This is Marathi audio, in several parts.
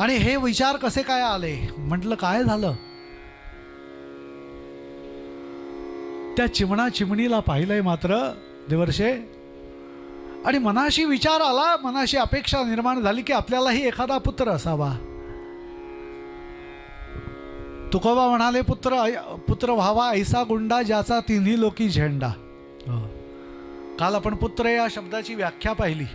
आणि हे विचार कसे काय आले? म्हटलं काय झालं? त्या चिमणीला पाहिलंय मात्र देवर्षे, आणि मनाशी विचार आला, मनाशी अपेक्षा निर्माण झाली की आपल्यालाही एखादा पुत्र असावा. तुकोबा म्हणाले, पुत्र व्हावा ऐसा गुंडा ज्याचा तिन्ही लोकी झेंडा. काल आपण पुत्र या शब्दाची व्याख्या पाहिली.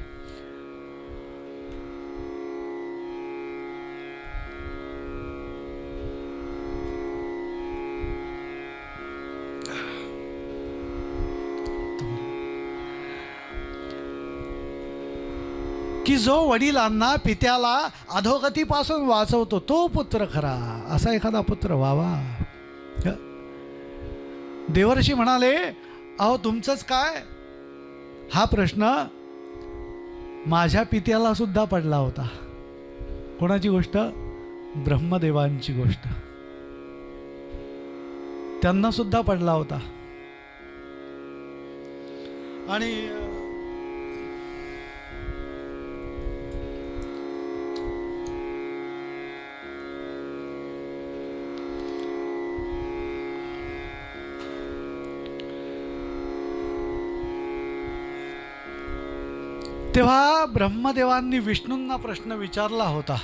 की जो वडिलांना पित्याला अधोगतीपासून वाचवतो तो पुत्र खरा, असा एखादा पुत्र व्हावा. देवर्षी म्हणाले, अहो तुमचंच काय? हा प्रश्न माझ्या पित्याला सुद्धा पडला होता. कोणाची गोष्ट? ब्रह्मदेवांची गोष्ट. त्यांना सुद्धा पडला होता. आणि तेव्हा ब्रह्मदेवांनी विष्णूंना प्रश्न विचारला होता,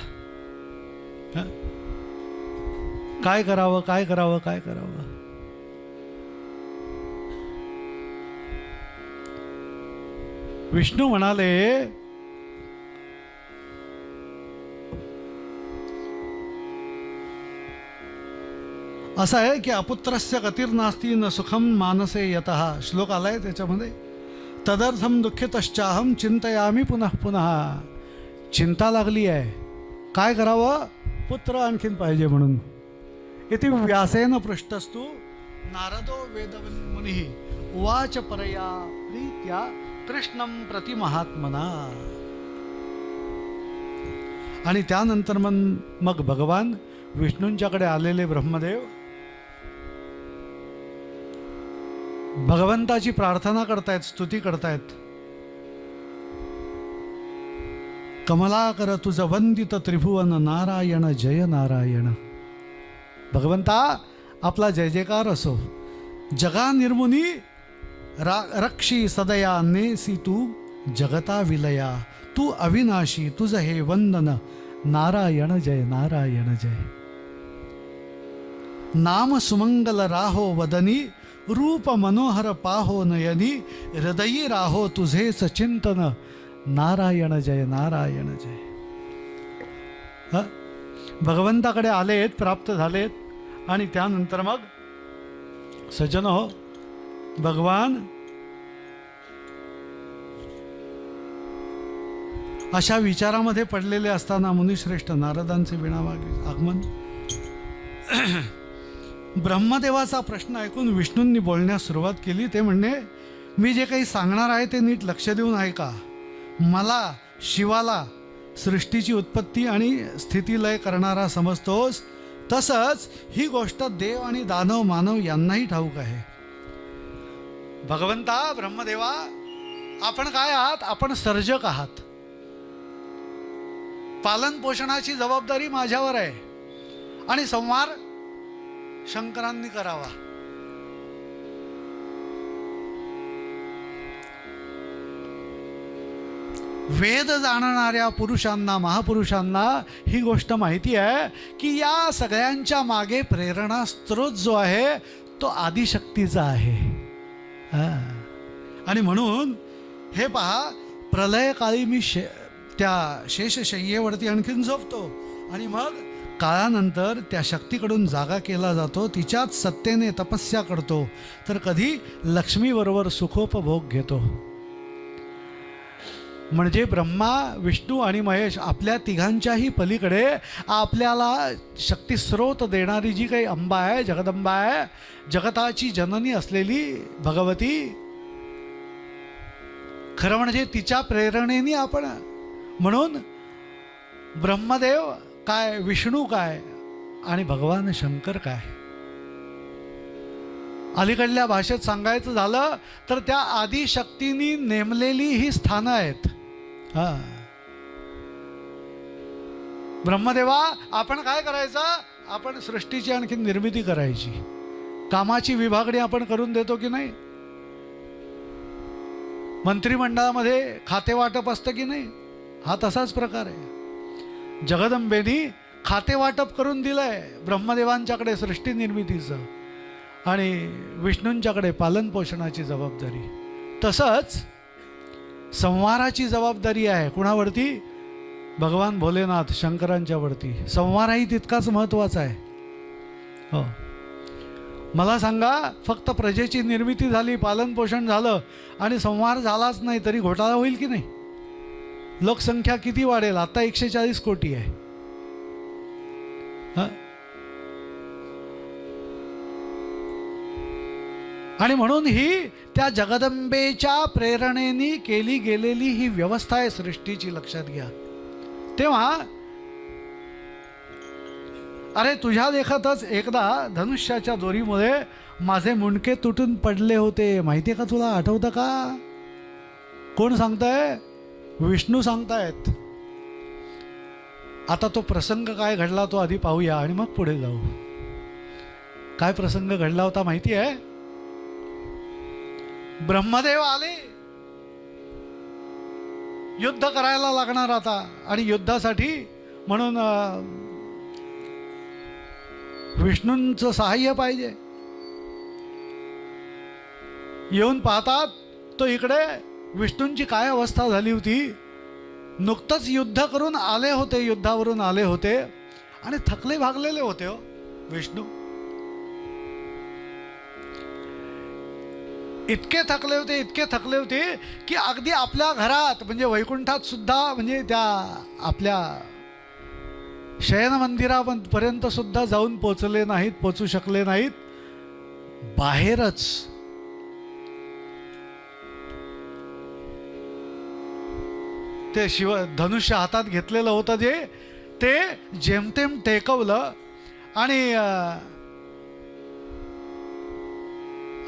काय करावं, काय करावं, काय करावं. विष्णू म्हणाले, असं आहे की अपुत्रस्य गतिर्नास्ति न सुखम मानसे यतः. श्लोक आलाय त्याच्यामध्ये. तदर्थम दुःखितश्चाहम चिंतयामी पुनः पुनः. चिंता लागली आहे, काय करावं? पुत्र आणखीन पाहिजे म्हणून. इति व्यासेन पृष्ठस्तु नारदो वेदमुनिः उवाच परया प्रीत्या कृष्णं प्रति महात्मना. आणि त्यानंतर मग भगवान विष्णूंच्याकडे आलेले ब्रह्मदेव भगवंताची प्रार्थना करतायत, स्तुती करतायत. कमलाकर तुझ वंदित त्रिभुवन नारायण जय नारायण. भगवंता आपला जय जयकार असो. जगा निर्मुनी रक्षी सदया नेसी तू जगता विलया. तू अविनाशी तुझ हे वंदन नारायण जय नारायण जय. नाम सुमंगल राहो वदनी रूप मनोहर पाहो नयनी. हृदयी राहो तुझेच चिंतन नारायण जय नारायण जय. भगवंताकडे आलेत, प्राप्त झालेत. आणि त्यानंतर मग सज्जन हो, भगवान अशा विचारामध्ये पडलेले असताना मुनिश्रेष्ठ नारदांचे विणावागे आगमन. ब्रह्मदेवाचा प्रश्न ऐकून विष्णूंनी बोलण्यास सुरुवात केली. ते म्हणणे, मी जे काही सांगणार आहे ते नीट लक्ष देऊन ऐका. मला शिवाला सृष्टीची उत्पत्ती आणि स्थितीलय करणारा समजतोस, तसंच ही गोष्ट देव आणि दानव मानव यांनाही ठाऊक आहे. भगवंता ब्रह्मदेवा, आपण काय आहात? आपण सर्जक आहात. पालन पोषणाची जबाबदारी माझ्यावर आहे आणि संहार शंकरांनी करावा. वेद जाणणाऱ्या पुरुषांना, महापुरुषांना ही गोष्ट माहिती आहे की या सगळ्यांच्या मागे प्रेरणा स्रोत जो आहे तो आदिशक्तीचा आहे. आणि म्हणून हे पहा, प्रलयकाळी मी त्या शेषशय्येवरती आणखीन झोपतो आणि मग काळानंतर त्या शक्तीकडून जागा केला जातो, तिच्याच सत्तेने तपस्या करतो, तर कधी लक्ष्मीबरोबर सुखोपभोग घेतो. म्हणजे ब्रह्मा, विष्णू आणि महेश आपल्या तिघांच्याही पलीकडे आपल्याला शक्तिस्रोत देणारी जी काही अंबा आहे, जगदंबा आहे, जगताची जननी असलेली भगवती, खरं म्हणजे तिच्या प्रेरणेने आपण. म्हणून ब्रह्मदेव काय, विष्णू काय आणि भगवान शंकर काय. अलीकडल्या भाषेत सांगायचं झालं तर त्या आदिशक्तींनी नेमलेली ही स्थानं आहेत. ब्रह्मदेवा आपण काय करायचं, आपण सृष्टीची आणखी निर्मिती करायची, कामाची विभागणी आपण करून देतो की नाही, मंत्रिमंडळामध्ये खाते वाटप असतं की नाही, हा तसाच प्रकार आहे. जगदंबेनी खाते वाटप करून दिलंय ब्रह्मदेवांच्याकडे सृष्टी निर्मितीचं आणि विष्णूंच्याकडे पालन पोषणाची जबाबदारी. तसंच संहाराची जबाबदारी आहे कुणावरती, भगवान भोलेनाथ शंकरांच्यावरती. संहारही तितकाच महत्त्वाचा आहे. हो, मला सांगा, फक्त प्रजेची निर्मिती झाली, पालन पोषण झालं आणि संहार झालाच नाही तरी घोटाळा होईल की नाही? लोकसंख्या किती वाढेल? आता 140 कोटी आहे. आणि म्हणून ही त्या जगदंबेच्या प्रेरणेने केली गेलेली ही व्यवस्था आहे सृष्टीची, लक्षात घ्या. तेव्हा अरे तुझ्या देखतच एकदा धनुष्याच्या दोरीमुळे माझे मुंडके तुटून पडले होते, माहिती आहे का तुला? आठवतं का? कोण सांगताय? विष्णू सांगतायत. आता तो प्रसंग काय घडला तो आधी पाहूया आणि मग पुढे जाऊ. काय प्रसंग घडला होता माहिती आहे? ब्रह्मदेव आले, युद्ध करायला लागणार आता, आणि युद्धासाठी म्हणून विष्णूंचं सहाय्य पाहिजे. येऊन पाहतात तो इकडे विष्णूंची काय अवस्था झाली होती. नुकतंच युद्ध करून आले होते, युद्धावरून आले होते आणि थकले भागलेले होते हो विष्णू. इतके थकले होते, इतके थकले होते की अगदी आपल्या घरात म्हणजे वैकुंठात सुद्धा, म्हणजे त्या आपल्या शयन मंदिरापर्यंत सुद्धा जाऊन पोचले नाहीत, पोचू शकले नाहीत. बाहेरच ते धनुष्य हातात घेतलेलं होतं जे, ते जेमतेम टेकवलं आणि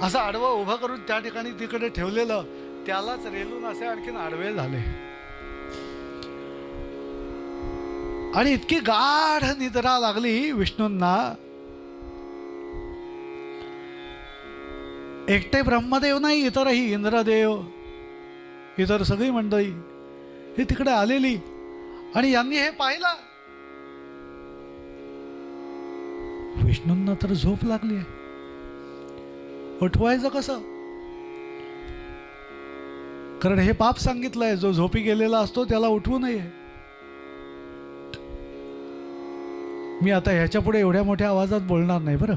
असं आडवं उभं करून त्या ठिकाणी तिकडे ठेवलेलं, त्यालाच रेलून असे आणखीन आडवे झाले. आणि इतकी गाढ निद्रा लागली विष्णूंना. एकटे ब्रह्मदेव नाही, इतरही इंद्रदेव, इतर सगळी मंडळी हे तिकडे आलेली. आणि यांनी हे पाहिलं, विष्णूंना तर झोप लागली आहे, उठवायचं कसं? कारण हे पाप सांगितलंय, जो झोपी गेलेला असतो त्याला उठवू नये. मी आता ह्याच्या पुढे एवढ्या मोठ्या आवाजात बोलणार नाही बरं.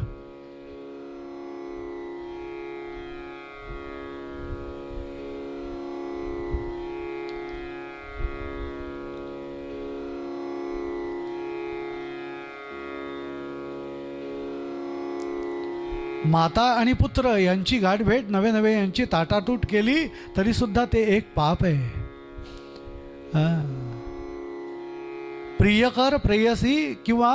माता आणि पुत्र यांची गाठभेट, नवे नवे यांची ताटातूट केली तरी सुद्धा ते एक पाप आहे. प्रियकर प्रेयसी किंवा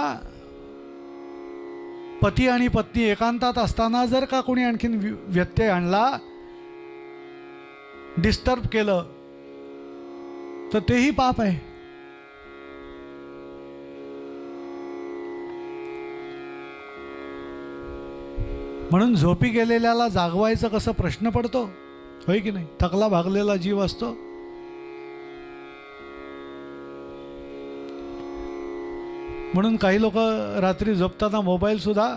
पती आणि पत्नी एकांतात असताना जर का कोणी आणखीन व्यत्यय आणला, डिस्टर्ब केलं, तर तेही पाप आहे. म्हणून झोपी गेलेल्याला जागवायचं कसं प्रश्न पडतो, होय की नाही? थकला भागलेला जीव असतो. म्हणून काही लोक रात्री झोपताना मोबाईल सुद्धा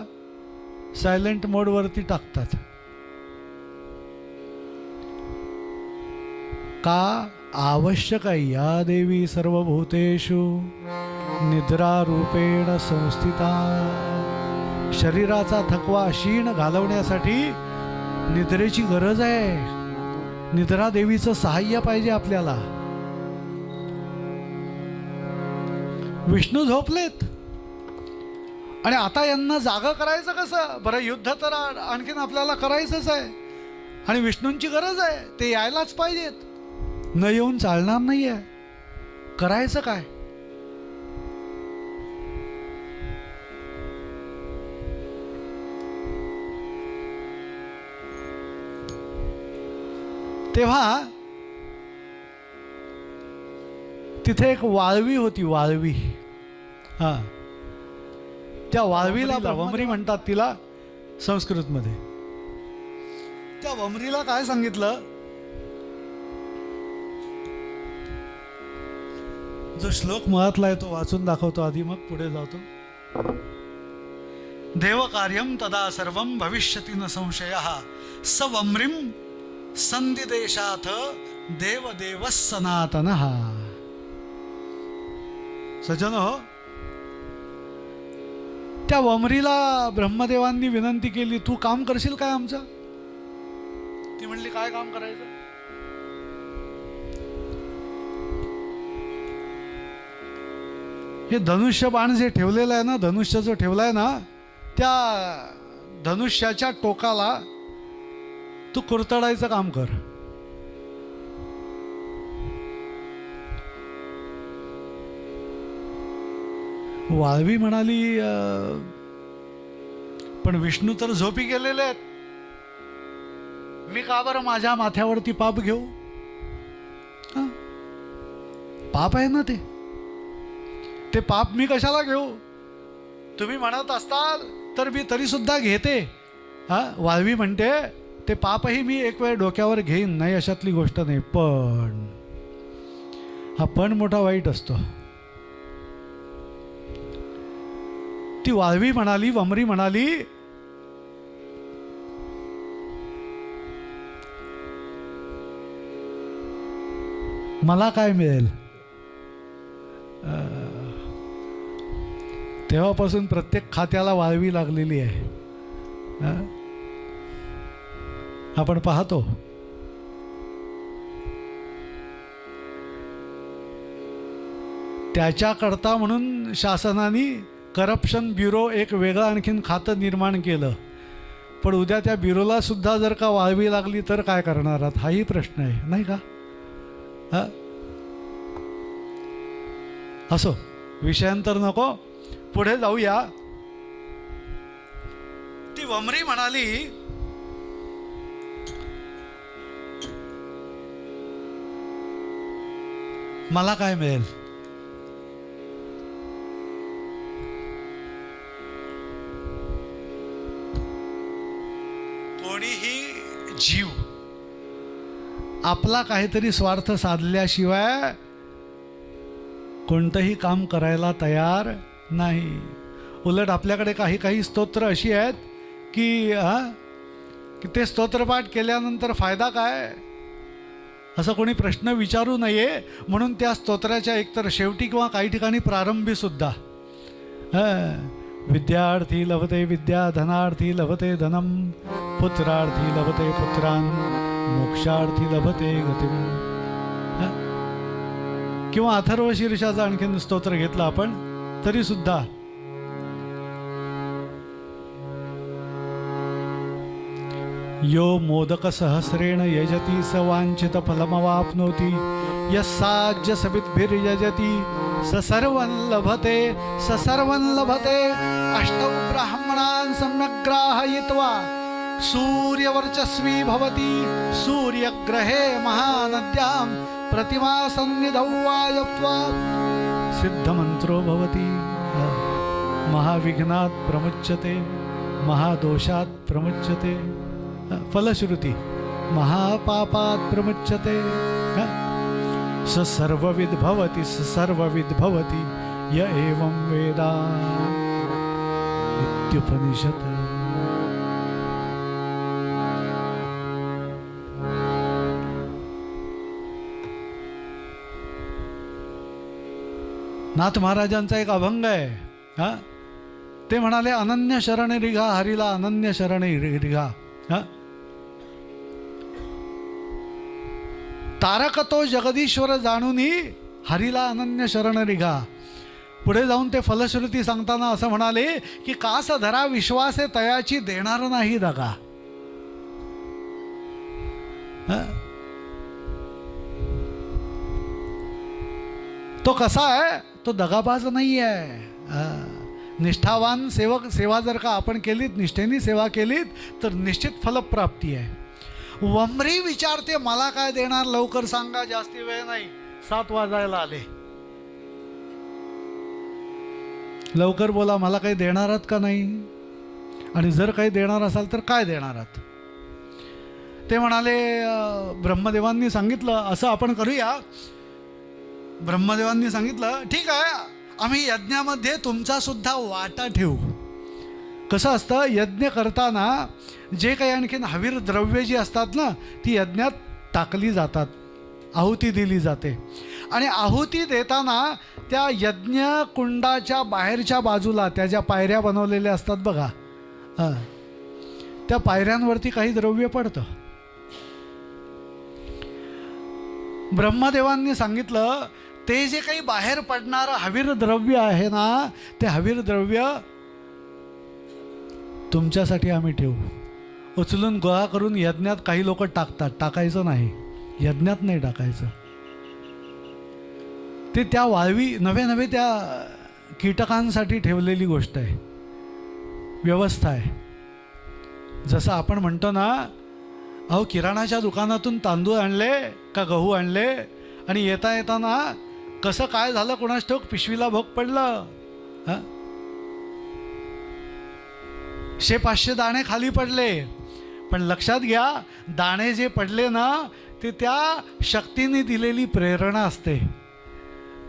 सायलेंट मोडवरती टाकतात. का? आवश्यक आहे. या देवी सर्वभूतेषु निद्रा रूपेण संस्थिता. शरीराचा थकवा क्षीण घालवण्यासाठी निद्रेची गरज आहे. निद्रा देवीचं सहाय्य पाहिजे आपल्याला. विष्णू झोपलेत आणि आता यांना जागा करायचं कसं बरं? युद्ध तर आणखीन आपल्याला करायचंच आहे आणि विष्णूंची गरज आहे, ते यायलाच पाहिजेत. न येऊन चालणार नाही आहे. करायचं काय? तेव्हा तिथे एक वाळवी होती. वाळवी हा, त्या वाळवीला वमरी म्हणतात तिला संस्कृतमध्ये. त्या वमरीला काय सांगितलं, जो श्लोक मुळातला आहे तो वाचून दाखवतो आधी, मग पुढे जातो. देवकार्यम तदा सर्वं भविष्यति न संशयः स वम्रिं संदिदेशाथ देवदेवः सनातनः. सज्जन हो, त्या वमरीला ब्रह्मदेवांनी विनंती केली, तू काम करशील काय आमचं? ती म्हणली, काय काम करायचं? हे धनुष्य बाण जे ठेवलेलं आहे ना, धनुष्य जो ठेवलाय ना, त्या धनुष्याच्या टोकाला तू कुरतडायचं काम कर. वाळवी म्हणाली, पण विष्णू तर झोपी गेलेले आहेत, मी का बरं माझ्या माथ्यावरती पाप घेऊ? पाप आहे ना ते पाप मी कशाला घेऊ? तुम्ही म्हणत असताल तर मी तरी सुद्धा घेते. वाळवी म्हणते, ते पापही मी एक वेळ डोक्यावर घेईन, नाही अशातली गोष्ट नाही. पण हा पण मोठा वाईट असतो. ती वाळवी म्हणाली, वमरी म्हणाली, मला काय मिळेल? तेव्हापासून प्रत्येक खात्याला वाळवी लागलेली आहे. आपण पाहतो त्याच्याकरता म्हणून शासनाने करप्शन ब्युरो एक वेगळं आणखीन खातं निर्माण केलं. पण उद्या त्या ब्युरोला सुद्धा जर का वाळवी लागली तर काय करणार आहात? हाही प्रश्न आहे, नाही का? असो, विषयांतर नको, पुढे जाऊया. ती वमरी म्हणाली, मला काय मिळेल? कोणीही जीव आपला काहीतरी स्वार्थ साधल्याशिवाय कोणतंही काम करायला तयार नाही. उलट आपल्याकडे काही काही स्तोत्र अशी आहेत की ते स्तोत्रपाठ केल्यानंतर फायदा काय, असं कोणी प्रश्न विचारू नये म्हणून त्या स्तोत्राच्या एकतर शेवटी किंवा काही ठिकाणी प्रारंभी सुद्धा विद्यार्थी लभते विद्या, धनार्थी लभते धनम, पुत्रार्थी लभते पुत्रान, मोक्षार्थी लभते गतिम. किंवा अथर्व शीर्षाचं आणखीन स्तोत्र घेतलं आपण तरी सुद्धा यो मोदक सहस्रेण यजति स वांछित फलमवाप्नोति यस्साज्य सविद्भिर्यजति स सर्वं लभते स सर्वं लभते. अष्टौ ब्राह्मणान् सम्यक् ग्राहयित्वा सूर्यवर्चस्वी भवति सूर्यग्रहे महानद्यां प्रतिमा सन्निधौ वायत्वा सिद्धमन्त्रो भवति. महाविघ्नात् प्रमुच्यते महादोषात् प्रमुच्यते. फलश्रुती महापापात् प्रमुच्यते. स सर्वविद् भवति स सर्वविद् भवति य एवं वेद इत्युपनिषत्. नाथ महाराजांचा एक अभंग आहे. ते म्हणाले, अनन्य शरण रिघा हरीला अनन्य शरण रिघा. तारक तो जगदीश्वर जाणूनी हरीला अनन्य शरण रिघा. पुढे जाऊन ते फलश्रुती सांगताना असं म्हणाले की कास धरा विश्वासे तयाची देणार नाही दगा. तो कसा आहे? तो दगाबाज नाही आहे. निष्ठावान सेवा जर का आपण केलीत, निष्ठेने सेवा केलीत तर निश्चित फलप्राप्ती आहे. वमरी विचारते, मला काय देणार, लवकर सांगा, जास्ती वेळ नाही, 7 वाजायला आले. लवकर बोला, मला काही देणार आहात का नाही, आणि जर काही देणार असाल तर काय देणार आहात. ते म्हणाले, ब्रह्मदेवांनी सांगितलं असं आपण करूया. ब्रह्मदेवांनी सांगितलं ठीक आहे, आम्ही यज्ञामध्ये तुमचा सुद्धा वाटा ठेवू. कसं असतं, यज्ञ करताना जे काही आणखीन हवीर द्रव्य जी असतात ना, ती यज्ञात टाकली जातात, आहुती दिली जाते. आणि आहुती देताना त्या यज्ञ कुंडाच्या बाहेरच्या बाजूला त्या ज्या पायऱ्या बनवलेल्या असतात बघा, त्या पायऱ्यांवरती काही द्रव्य पडतं. ब्रह्मदेवांनी सांगितलं, ते जे काही बाहेर पडणारं हवीर द्रव्य आहे ना, ते हवीर द्रव्य तुमच्यासाठी आम्ही ठेवू. उचलून गोळा करून यज्ञात काही लोक टाकतात, टाकायचं नाही, यज्ञात नाही टाकायचं. ते त्या वाळवी नव्हे त्या कीटकांसाठी ठेवलेली गोष्ट आहे, व्यवस्था आहे. जसं आपण म्हणतो ना, अहो किराणाच्या दुकानातून तांदूळ आणले का गहू आणले, आणि येता येताना कसं काय झालं कोणास ठाऊक, पिशवीला भोग पडलं, 100-500 दाणे खाली पडले. पण लक्षात घ्या, दाणे जे पडले ना, ते त्या शक्तीने दिलेली प्रेरणा असते.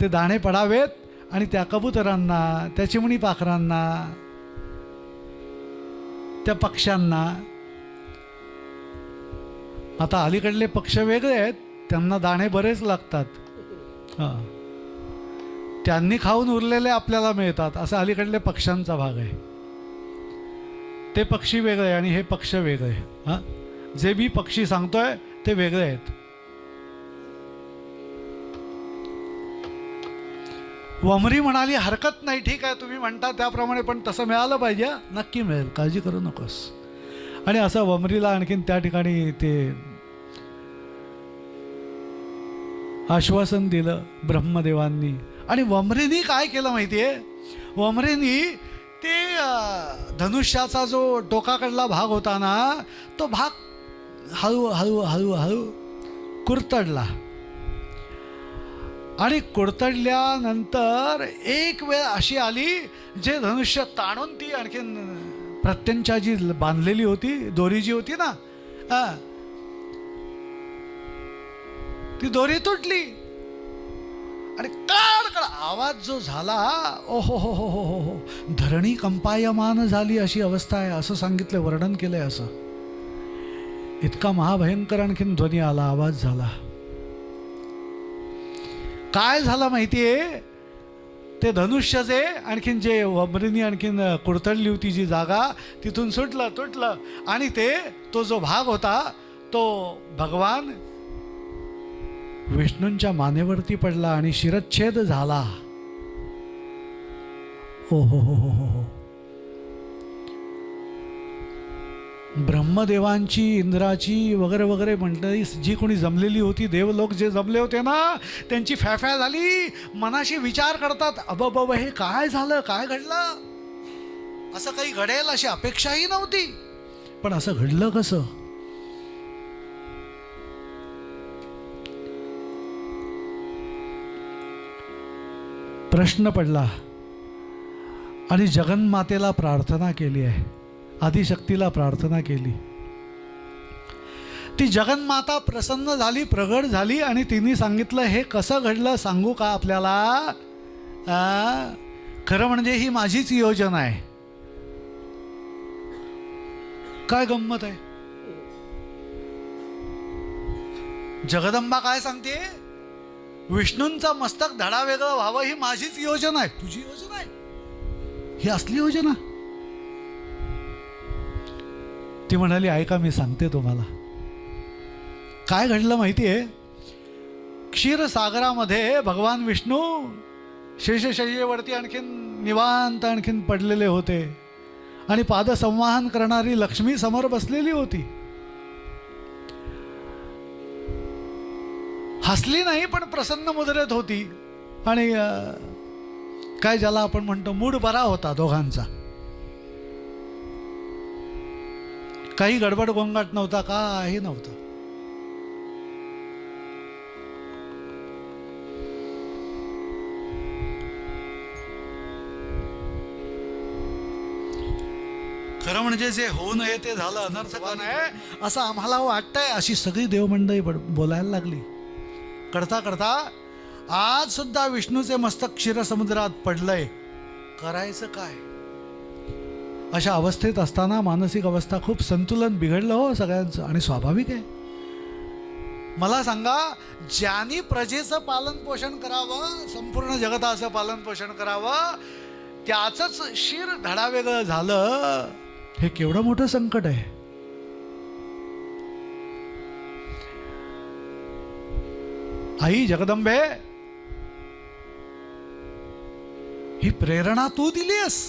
ते दाणे पडावेत आणि त्या कबुतरांना, त्या चिमणी पाखरांना, त्या पक्ष्यांना. आता अलीकडले पक्ष वेगळे आहेत, त्यांना दाणे बरेच लागतात, त्यांनी खाऊन उरलेले आपल्याला मिळतात, असं अलीकडले पक्ष्यांचा भाग आहे. ते पक्षी वेगळे आणि हे पक्ष वेगळे. जे मी पक्षी सांगतोय ते वेगळे आहेत. वमरी म्हणाली, हरकत नाही, ठीक आहे तुम्ही म्हणता त्याप्रमाणे, पण तसं मिळालं पाहिजे. नक्की मिळेल, काळजी करू नकोस. आणि असं वमरीला आणखीन त्या ठिकाणी ते आश्वासन दिलं ब्रह्मदेवांनी. आणि वमरीनी काय केलं माहिती आहे, वमरीनी ते धनुष्याचा जो टोकाकडला भाग होता ना, तो भाग हळूहळू हळूहळू कुरतडला. आणि कुरतडल्यानंतर एक वेळ अशी आली, जे धनुष्य ताणून ती आणखीन प्रत्यंचा जी बांधलेली होती, दोरी जी होती ना, ती दोरी तुटली. आणि कडकड आवाज जो झाला, ओहो हो हो हो हो, धरणी कंपायमान झाली अशी अवस्था आहे, असं सांगितलं, वर्णन केलंय. असं इतका महाभयंकर आणखीन ध्वनी आला, आवाज झाला. काय झालं माहितीये, ते धनुष्य जे आणखीन जे वमरीनी आणखीन कुरतडली होती जी जागा, तिथून तुटलं आणि तो जो भाग होता तो भगवान विष्णूंच्या मानेवरती पडला आणि शिरच्छेद झाला. ओ हो हो हो हो. ब्रह्मदेवांची, इंद्राची वगैरे वगैरे मंडळी जी कोणी जमलेली होती, देवलोक जे जमले होते ना, त्यांची फॅफॅ झाली. मनाशी विचार करतात, अबब हे काय झालं, काय घडलं, असं काही घडेल अशी अपेक्षाही नव्हती, पण असं घडलं कसं. प्रश्न पडला आणि जगन्मातेला प्रार्थना केली आहे, आदिशक्तीला प्रार्थना केली. ती जगन्माता प्रसन्न झाली, प्रगट झाली आणि तिने सांगितलं, हे कसं घडलं सांगू का आपल्याला. खरं म्हणजे ही माझीच योजना आहे. काय गंमत आहे. जगदंबा काय सांगते, विष्णूंचा मस्तक धडा वेगळं व्हावं ही माझीच योजना आहे. तुझी योजना आहे ही, असली योजना. ती म्हणाली, ऐका मी सांगते तुम्हाला काय घडलं माहितीये. क्षीरसागरामध्ये भगवान विष्णू शेषशय्येवरती आणखीन निवांत आणखीन पडलेले होते आणि पादसंवाहन करणारी लक्ष्मी समोर बसलेली होती. हसली नाही पण प्रसन्न मुद्रेत होती. आणि काय ज्याला आपण म्हणतो मूड बरा होता दोघांचा. काही गडबड गोंगाट नव्हता, काही नव्हतं. खरं म्हणजे जे होऊ नये ते झालं, अनर्थकाने असं आम्हाला वाटतंय, अशी सगळी देवमंडळी बोलायला लागली. करता करता आज सुद्धा विष्णूचे मस्तक क्षीरसमुद्रात पडलंय, करायचं काय? अशा अवस्थेत असताना मानसिक अवस्था खूप संतुलन बिघडलं हो सगळ्यांचं, आणि स्वाभाविक आहे. मला सांगा, ज्यांनी प्रजेचं पालन पोषण करावं, संपूर्ण जगताचं पालन पोषण करावं, त्याचंच शिर धडावेगळं झालं, हे केवढं मोठं संकट आहे. आई जगदंबे, ही प्रेरणा तू दिलीस.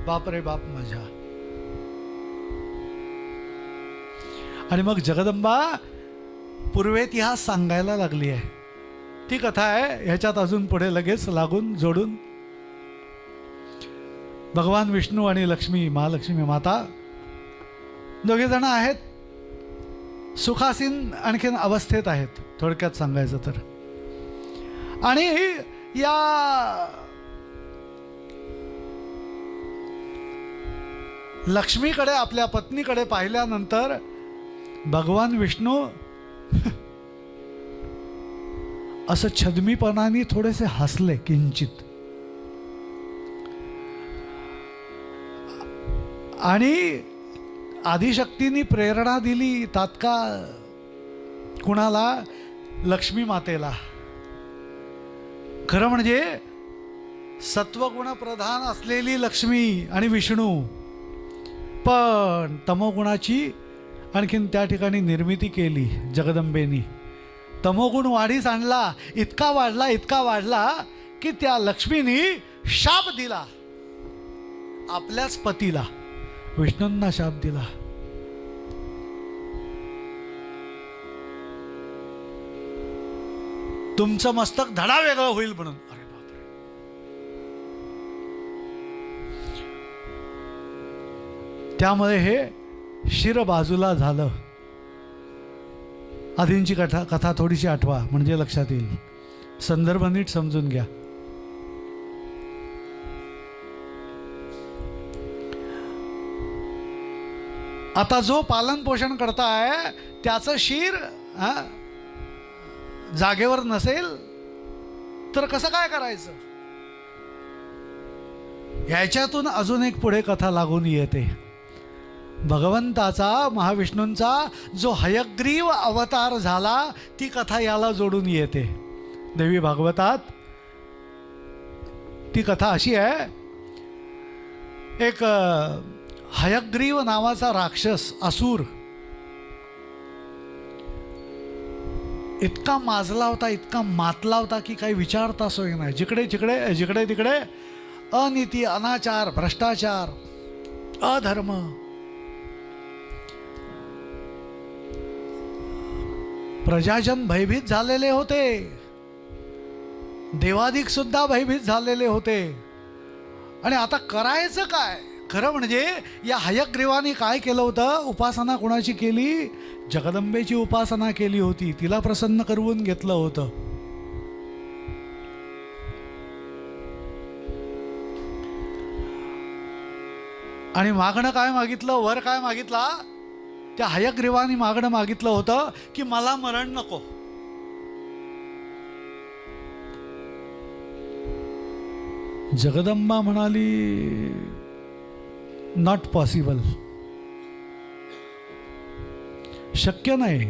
बाप रे बाप माझ्या. आणि मग जगदंबा पूर्वेतिहास सांगायला लागली आहे. ती कथा आहे ह्याच्यात अजून पुढे लगेच लागून जोडून. भगवान विष्णू आणि लक्ष्मी, महालक्ष्मी माता दोघे जण आहेत, सुखासीन आणखीन अवस्थेत आहेत थोडक्यात सांगायचं तर. आणि या लक्ष्मीकडे, आपल्या पत्नीकडे पाहिल्यानंतर भगवान विष्णू असं छद्मीपणाने थोडेसे हसले किंचित, आणि आदिशक्तीने प्रेरणा दिली तात्काळ कुणाला? लक्ष्मी मातेला. खरं म्हणजे सत्वगुण प्रधान असलेली लक्ष्मी आणि विष्णू, पण तमोगुणाची आणखीन त्या ठिकाणी निर्मिती केली जगदंबेनी. तमोगुण वाढीस आणला, इतका वाढला, इतका वाढला की त्या लक्ष्मीनी शाप दिला आपल्याच पतीला, विष्णूंना शाप दिला. तुमचं मस्तक धडा वेगळं होईल म्हणून. अरे बापरे. त्यामुळे हे शिर बाजूला झालं. आधींची कथा थोडीशी आठवा म्हणजे लक्षात येईल. संदर्भ नीट समजून घ्या. आता जो पालन पोषण करताय त्याचं शिर जागेवर नसेल तर कसं काय करायचं? ह्याच्यातून अजून एक पुढे कथा लागून येते. भगवंताचा, महाविष्णूंचा जो हयग्रीव अवतार झाला, ती कथा याला जोडून येते. देवी भागवतात ती कथा अशी आहे. एक हयग्रीव नावाचा राक्षस, असुर, इतका माजला होता, इतका मातला होता की काही विचारता सोय नाही. जिकडे तिकडे अनिती, अनाचार, भ्रष्टाचार, अधर्म. प्रजाजन भयभीत झालेले होते, देवादिक सुद्धा भयभीत झालेले होते. आणि आता करायचं काय? खरं म्हणजे या हयग्रीवाने काय केलं होतं? उपासना कोणाची केली? जगदंबेची उपासना केली होती. तिला प्रसन्न करवून घेतलं होतं. आणि मागणं काय मागितलं? वर काय मागितला? त्या हयग्रीवाने मागणं मागितलं होतं की मला मरण नको. जगदंबा म्हणाली, नॉट पॉसिबल, शक्य नाही.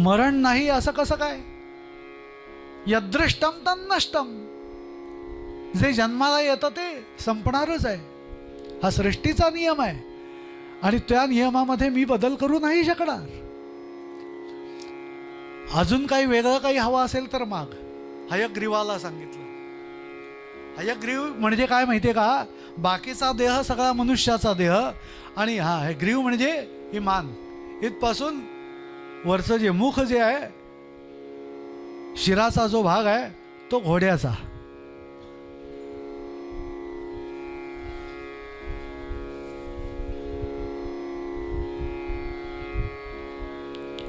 मरण नाही असं कसं काय? यदृष्टम तन्नष्टम. जे जन्माला येतं ते संपणारच आहे. हा सृष्टीचा नियम आहे आणि त्या नियमामध्ये मी बदल करू नाही शकणार. अजून काही वेगळं काही हवं असेल तर माग. हयग्रीवाला सांगितलं. हयग्रीव म्हणजे काय माहिती आहे का? बाकीचा देह सगळा मनुष्याचा देह, आणि हे ग्रीव म्हणजे ही मान, इथपासून वरचं जे मुख जे आहे, शिराचा जो भाग आहे तो घोड्याचा.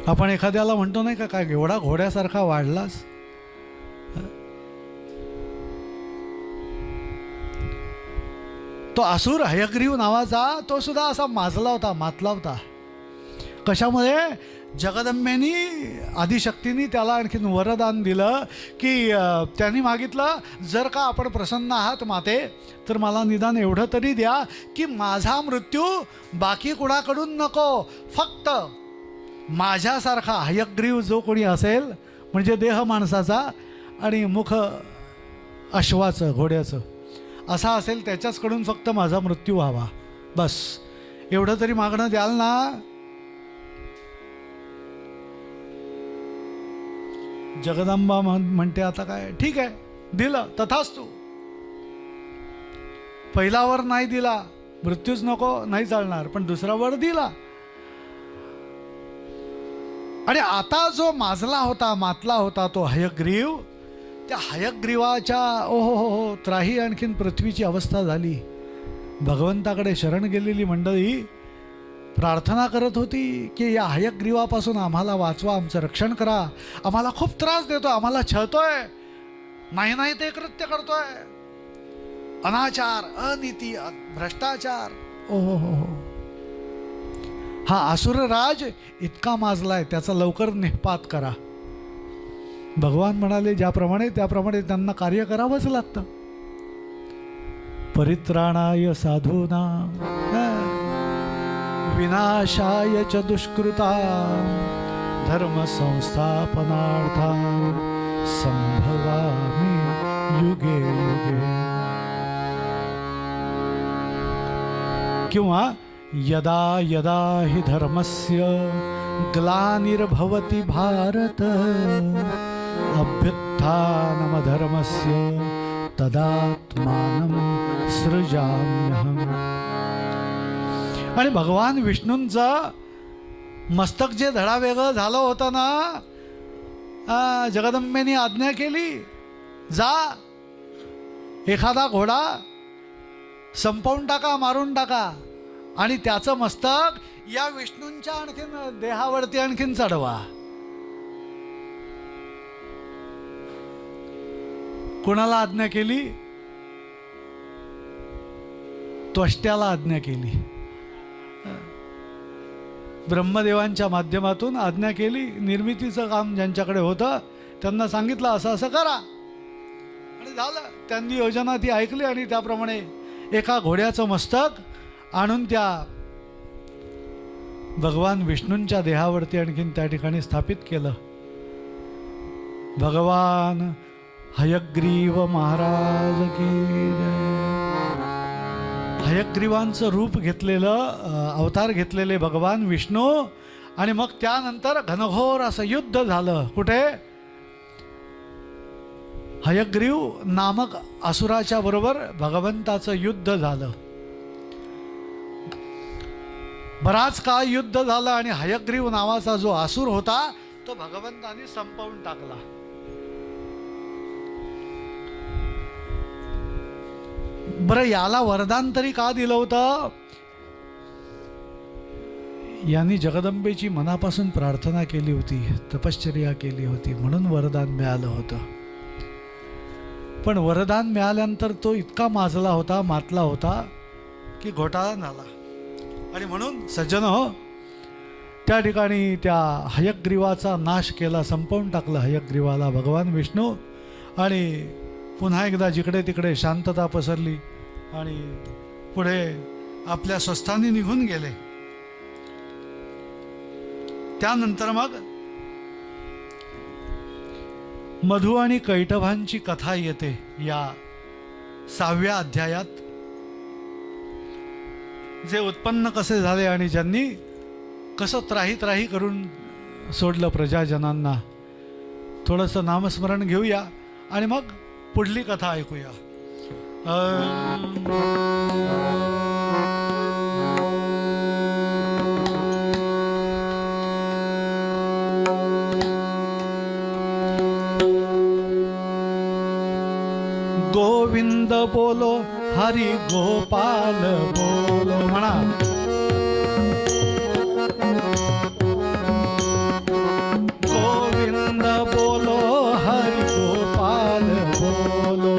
आपण एखाद्याला म्हणतो नाही का, काय एवढा घोड्यासारखा वाढलास? तो असुर हयग्रीव नावाचा तो सुद्धा असा माजला होता, मातला होता. कशामुळे? जगदंबेनी आदिशक्तींनी त्याला आणखीन वरदान दिलं की त्यांनी मागितलं, जर का आपण प्रसन्न आहात माते तर मला निदान एवढं तरी द्या की माझा मृत्यू बाकी कुणाकडून नको, फक्त माझ्यासारखा हयग्रीव जो कोणी असेल, म्हणजे देह माणसाचा आणि मुख अश्वाचं, घोड्याचं असा असेल, त्याच्याचकडून फक्त माझा मृत्यू व्हावा, बस एवढं तरी मागणं द्याल ना. जगदंबा म्हणते आता काय, ठीक आहे दिलं, तथास्तु. पहिला वर नाही दिला, मृत्यूच नको, नाही चालणार, पण दुसरा वर दिला. आणि आता जो माजला होता, मातला होता तो हयग्रीव, त्या हयग्रीवाच्या ओहो हो त्राही आणखीन पृथ्वीची अवस्था झाली. भगवंताकडे शरण गेलेली मंडळी प्रार्थना करत होती की या हयग्रीवापासून आम्हाला वाचवा, आमचं रक्षण करा, आम्हाला खूप त्रास देतो, आम्हाला छळतोय, नाही नाही ते कृत्य करतोय, अनाचार, अनीती, भ्रष्टाचार. ओहो हो हो, हा असुरराज इतका माजलाय, त्याचा लवकर निःपात करा. भगवान म्हणाले ज्याप्रमाणे त्याप्रमाणे त्यांना कार्य करावंच लागतं. परित्राणाय साधूना विनाशाय च दुष्कृता धर्म संस्थापनार्थाय संभवामि युगे युगे. किंवा यदा यदा हि धर्मस्य ग्लानिर्भवति भारत अभ्युत्थानमधर्मस्य तदात्मानं सृजाम्यहम्. आणि भगवान विष्णूंचं मस्तक जे धडावेगळं झालं होतं ना, जगदंबेने आज्ञा केली, जा एखादा घोडा संपवून टाका, मारून टाका, आणि त्याचं मस्तक या विष्णूंच्या आणखीन देहावरती आणखीन चढवा. कोणाला आज्ञा केली? त्वष्ट्याला आज्ञा केली. ब्रह्मदेवांच्या माध्यमातून आज्ञा केली. निर्मितीचं काम ज्यांच्याकडे होतं त्यांना सांगितलं असं असं करा, आणि झालं. त्यांनी योजना ती ऐकली आणि त्याप्रमाणे एका घोड्याचं मस्तक आणून त्या भगवान विष्णूंच्या देहावरती आणखीन त्या ठिकाणी स्थापित केलं. भगवान हयग्रीव महाराज की जय. हयग्रीवांचं रूप घेतलेलं, अवतार घेतलेले भगवान विष्णू. आणि मग त्यानंतर घनघोर असं युद्ध झालं. कुठे? हयग्रीव नामक असुराच्या बरोबर भगवंताचं युद्ध झालं. बराच काळ युद्ध झालं आणि हयग्रीव नावाचा जो असुर होता तो भगवंताने संपवून टाकला. बरं, याला वरदान तरी का दिलं होतं? यांनी जगदंबेची मनापासून प्रार्थना केली होती, तपश्चर्या केली होती, म्हणून वरदान मिळालं होतं. पण वरदान मिळाल्यानंतर तो इतका माजला होता, मातला होता की घोटाळा झाला. आणि म्हणून सज्जन हो, त्या ठिकाणी त्या हयग्रीवाचा नाश केला, संपवून टाकलं हयग्रीवाला भगवान विष्णू. आणि पुन्हा एकदा जिकडे तिकडे शांतता पसरली आणि पुढे आपल्या स्वस्थानी निघून गेले. त्यानंतर मग मधु आणि कैटभांची कथा येते या 6व्या अध्यायात. जे उत्पन्न कसे झाले आणि ज्यांनी कसं त्राही त्राही करून सोडलं प्रजाजनांना. थोडंसं नामस्मरण घेऊया आणि मग पुढली कथा ऐकूया. गोविंद बोलो हरी गोपाल बोलो म्हणा. गोविंद बोलो हरी गोपाल बोलो.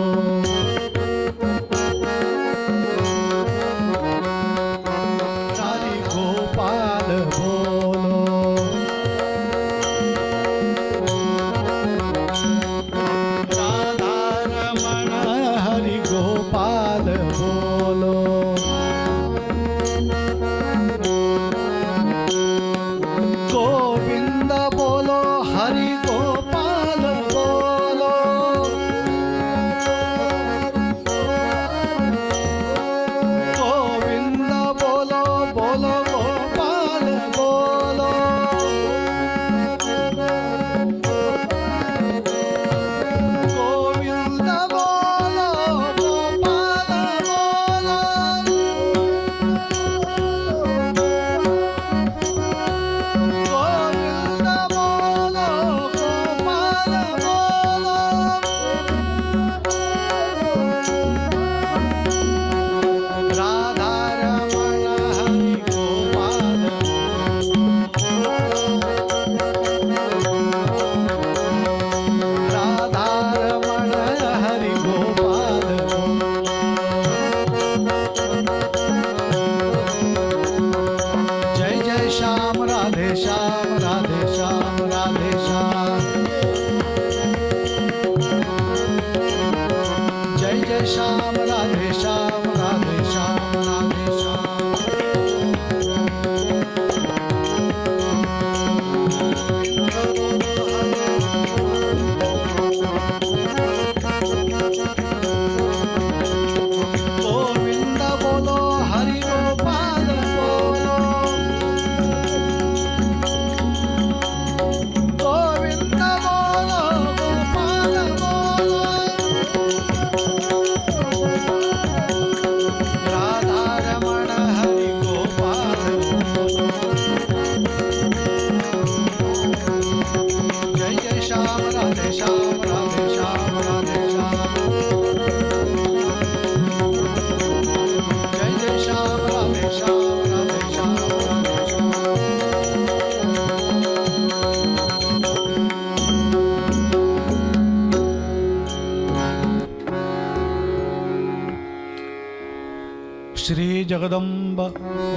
जगदंब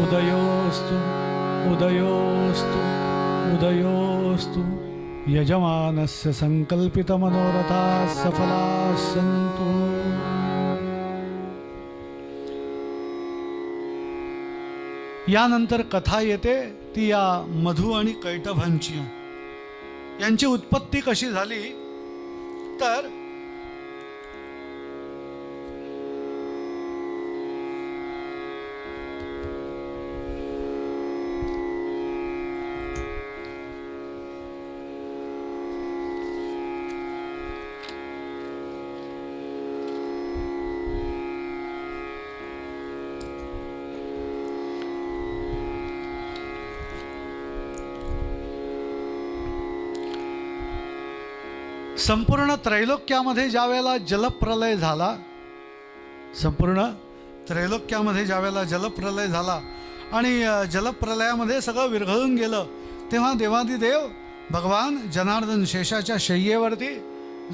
उदयोस्तु उदयोस्तु उदयोस्तु यजमानस्य संकल्पितमनोरथाः सफलाः सन्तु. यानंतर कथा येते ती या मधु आणि कैटभांची. यांची उत्पत्ती कशी झाली तर संपूर्ण त्रैलोक्यामध्ये ज्यावेळेला जलप्रलय झाला, संपूर्ण त्रैलोक्यामध्ये ज्यावेळेला जलप्रलय झाला आणि जलप्रलयामध्ये सगळं विरघळून गेलं, तेव्हा देवादिदेव भगवान जनार्दन शेषाच्या शय्येवरती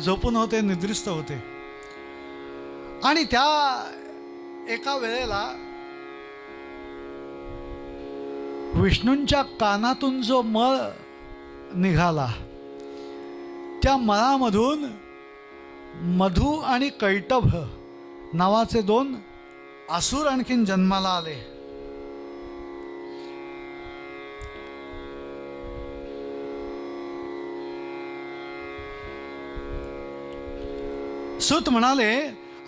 झोपून होते, निद्रिस्त होते. आणि त्या एका वेळेला विष्णूंच्या कानातून जो मळ निघाला, त्या मळामधून मधु आणि कैटभ नावाचे दोन असुर आणखीन जन्माला आले. सूत म्हणाले,